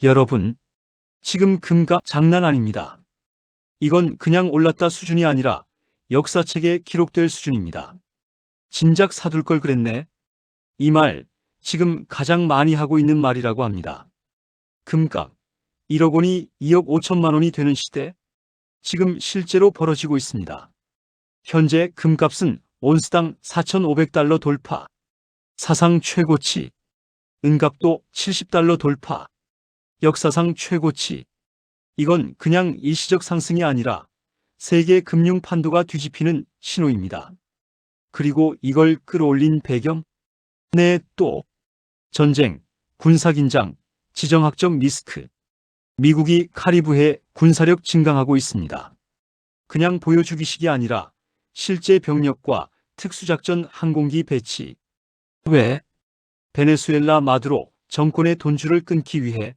여러분, 지금 금값 장난 아닙니다. 이건 그냥 올랐다 수준이 아니라 역사책에 기록될 수준입니다. 진작 사둘 걸 그랬네. 이 말, 지금 가장 많이 하고 있는 말이라고 합니다. 금값 1억 원이 2억 5천만 원이 되는 시대, 지금 실제로 벌어지고 있습니다. 현재 금값은 온스당 4,500달러 돌파, 사상 최고치, 은값도 70달러 돌파, 역사상 최고치. 이건 그냥 일시적 상승이 아니라 세계 금융 판도가 뒤집히는 신호입니다. 그리고 이걸 끌어올린 배경? 네, 또 전쟁, 군사긴장, 지정학적 리스크. 미국이 카리브해에 군사력 증강하고 있습니다. 그냥 보여주기식이 아니라 실제 병력과 특수작전 항공기 배치. 왜? 베네수엘라 마두로 정권의 돈줄을 끊기 위해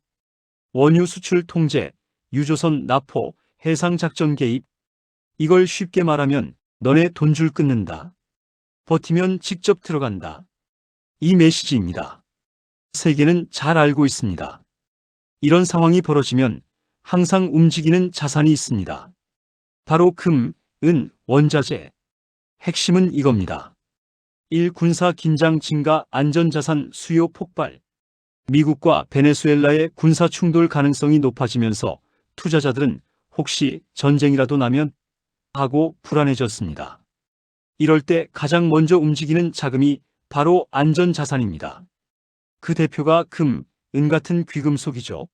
원유 수출 통제, 유조선 납포, 해상작전 개입. 이걸 쉽게 말하면 너네 돈줄 끊는다. 버티면 직접 들어간다. 이 메시지입니다. 세계는 잘 알고 있습니다. 이런 상황이 벌어지면 항상 움직이는 자산이 있습니다. 바로 금, 은, 원자재. 핵심은 이겁니다. 1. 군사 긴장 증가, 안전자산 수요 폭발. 미국과 베네수엘라의 군사 충돌 가능성이 높아지면서 투자자들은 혹시 전쟁이라도 나면 하고 불안해졌습니다. 이럴 때 가장 먼저 움직이는 자금이 바로 안전자산입니다. 그 대표가 금, 은 같은 귀금속이죠.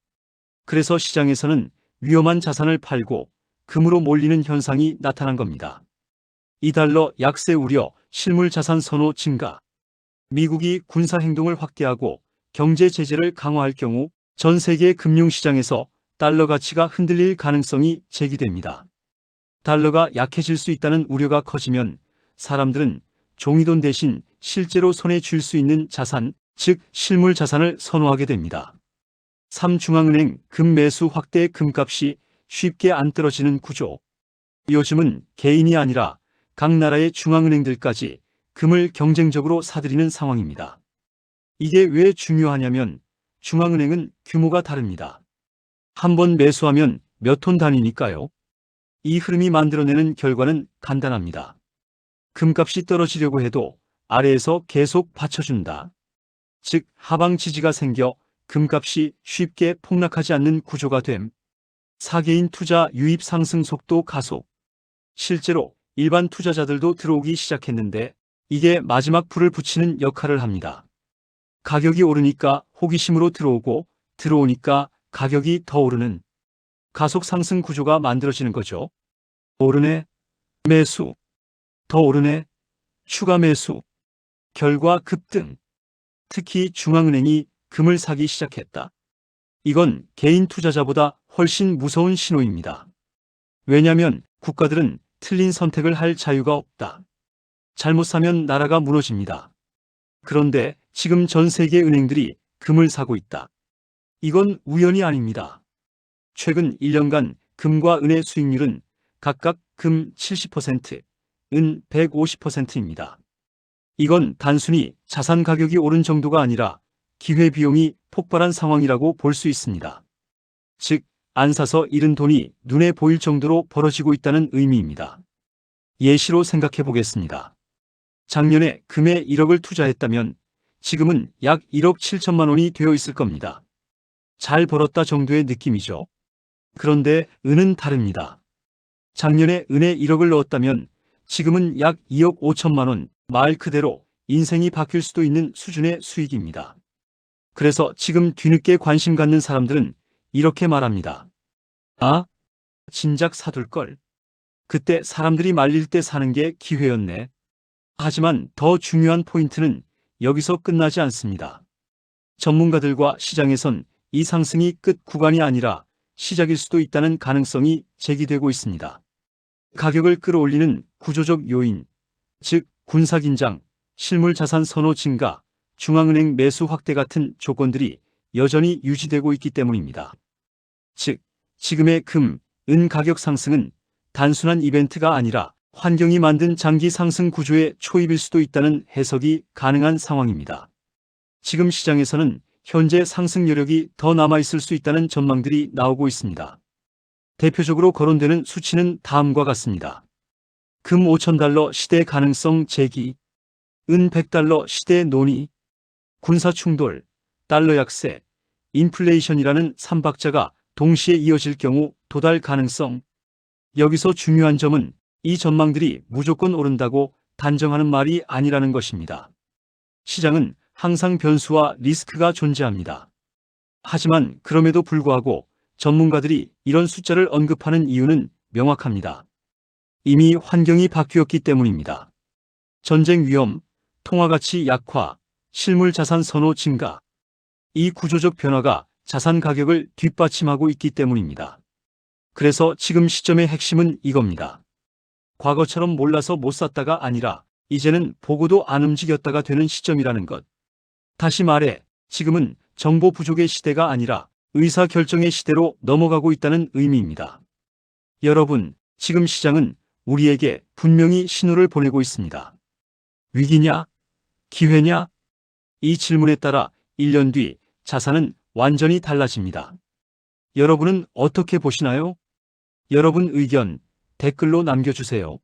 그래서 시장에서는 위험한 자산을 팔고 금으로 몰리는 현상이 나타난 겁니다. 2달러 약세 우려, 실물 자산 선호 증가. 미국이 군사 행동을 확대하고 경제 제재를 강화할 경우 전 세계 금융시장에서 달러 가치가 흔들릴 가능성이 제기됩니다. 달러가 약해질 수 있다는 우려가 커지면 사람들은 종이돈 대신 실제로 손에 쥘 수 있는 자산, 즉 실물 자산을 선호하게 됩니다. 3. 중앙은행 금 매수 확대의 금값이 쉽게 안 떨어지는 구조. 요즘은 개인이 아니라 각 나라의 중앙은행들까지 금을 경쟁적으로 사들이는 상황입니다. 이게 왜 중요하냐면 중앙은행은 규모가 다릅니다. 한 번 매수하면 몇 톤 단위니까요. 이 흐름이 만들어내는 결과는 간단합니다. 금값이 떨어지려고 해도 아래에서 계속 받쳐준다. 즉 하방 지지가 생겨 금값이 쉽게 폭락하지 않는 구조가 됨. 4개인 투자 유입 상승 속도 가속. 실제로 일반 투자자들도 들어오기 시작했는데 이게 마지막 불을 붙이는 역할을 합니다. 가격이 오르니까 호기심으로 들어오고 들어오니까 가격이 더 오르는 가속 상승 구조가 만들어지는 거죠. 오르네, 매수, 더 오르네, 추가 매수, 결과 급등. 특히 중앙은행이 금을 사기 시작했다. 이건 개인 투자자보다 훨씬 무서운 신호입니다. 왜냐하면 국가들은 틀린 선택을 할 자유가 없다. 잘못 사면 나라가 무너집니다. 그런데 지금 전 세계 은행들이 금을 사고 있다. 이건 우연이 아닙니다. 최근 1년간 금과 은의 수익률은 각각 금 70%, 은 150%입니다. 이건 단순히 자산 가격이 오른 정도가 아니라 기회비용이 폭발한 상황이라고 볼 수 있습니다. 즉, 안 사서 잃은 돈이 눈에 보일 정도로 벌어지고 있다는 의미입니다. 예시로 생각해 보겠습니다. 작년에 금에 1억을 투자했다면 지금은 약 1억 7천만 원이 되어 있을 겁니다. 잘 벌었다 정도의 느낌이죠. 그런데 은은 다릅니다. 작년에 은에 1억을 넣었다면 지금은 약 2억 5천만 원, 말 그대로 인생이 바뀔 수도 있는 수준의 수익입니다. 그래서 지금 뒤늦게 관심 갖는 사람들은 이렇게 말합니다. 아, 진작 사둘 걸. 그때 사람들이 말릴 때 사는 게 기회였네. 하지만 더 중요한 포인트는 여기서 끝나지 않습니다. 전문가들과 시장에선 이 상승이 끝 구간이 아니라 시작일 수도 있다는 가능성이 제기되고 있습니다. 가격을 끌어올리는 구조적 요인, 즉 군사긴장, 실물자산 선호 증가, 중앙은행 매수 확대 같은 조건들이 여전히 유지되고 있기 때문입니다. 즉, 지금의 금, 은 가격 상승은 단순한 이벤트가 아니라 환경이 만든 장기 상승 구조의 초입일 수도 있다는 해석이 가능한 상황입니다. 지금 시장에서는 현재 상승 여력이 더 남아있을 수 있다는 전망들이 나오고 있습니다. 대표적으로 거론되는 수치는 다음과 같습니다. 금 5,000달러 시대 가능성 제기, 은 100달러 시대 논의, 군사 충돌, 달러 약세, 인플레이션이라는 3박자가 동시에 이어질 경우 도달 가능성. 여기서 중요한 점은 이 전망들이 무조건 오른다고 단정하는 말이 아니라는 것입니다. 시장은 항상 변수와 리스크가 존재합니다. 하지만 그럼에도 불구하고 전문가들이 이런 숫자를 언급하는 이유는 명확합니다. 이미 환경이 바뀌었기 때문입니다. 전쟁 위험, 통화 가치 약화, 실물 자산 선호 증가. 이 구조적 변화가 자산 가격을 뒷받침하고 있기 때문입니다. 그래서 지금 시점의 핵심은 이겁니다. 과거처럼 몰라서 못 샀다가 아니라 이제는 보고도 안 움직였다가 되는 시점이라는 것. 다시 말해 지금은 정보 부족의 시대가 아니라 의사결정의 시대로 넘어가고 있다는 의미입니다. 여러분, 지금 시장은 우리에게 분명히 신호를 보내고 있습니다. 위기냐? 기회냐? 이 질문에 따라 1년 뒤 자산은 완전히 달라집니다. 여러분은 어떻게 보시나요? 여러분 의견 댓글로 남겨주세요.